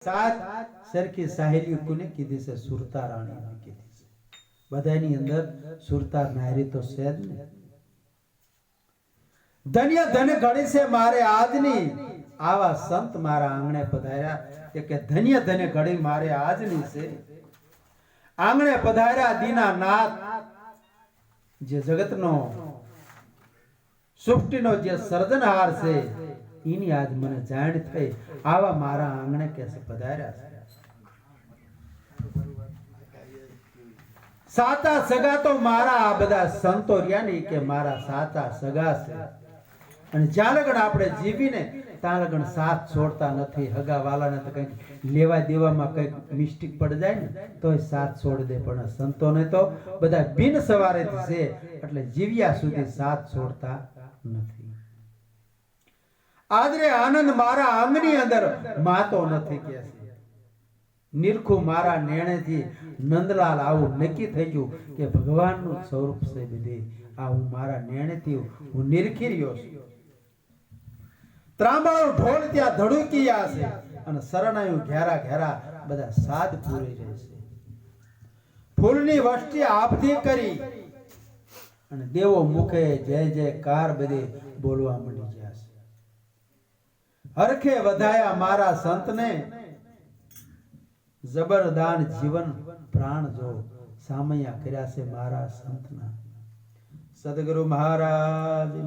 सात सरखी सहेली कोने कीधी से सुरता राणी ने कीधी से बधाईनी अंदर सुरता नारी तो सेद ने धन्य धन घड़ी से मारे आजनी आवा संत मारा आंगणे पधार्या के धन्य धन्य घड़ी मारे आजनी से आंगणे पधार्या दीनानाथ जे जगतनो सृष्टिनो जे सर्जनहार से इनी आज मने जाण थई आवा मारा आंगणे कैसे पधार्या साता सगा तो मारा आ बधा संतो रह्या नहीं के मारा साता सगा से અને જ્યાં લગન આપણે જીવીને ત્યાં લગન સાથ છોડતા નથી હગા વાલાને તો કંઈક લેવા દેવામાં કંઈક મિસ્ટેક પડી જાય ને તોય સાથ છોડી દે પણ સંતોને તો બધા બિન સવારેથી છે એટલે જીવ્યા સુધી સાથ છોડતા નથી આદરે આનંદ મારા આંગની અંદર માતો નથી કે છે નિરખું મારા નેણેથી નંદલાલ આવું નક્કી થઈ ગયું કે ભગવાનનું સ્વરૂપ છે બધે આવું મારા નેણેથી હું નિરખી રહ્યો છું ત્રાંબાળો ઢોલ ત્યાં ધડુકીયા છે અને શરણાયું ઘેરા ઘેરા બધા સાદ પૂરી રહે છે ફૂલની વષ્ટિ આપથી કરી અને દેવો મુખે જય જયકાર બધે બોલવા મળી ગયા છે હરખે વધાયા મારા સંતને જબરદાન જીવન પ્રાણ જો સામૈયા કર્યા છે મારા સંતના સદગુરુ મહારાજ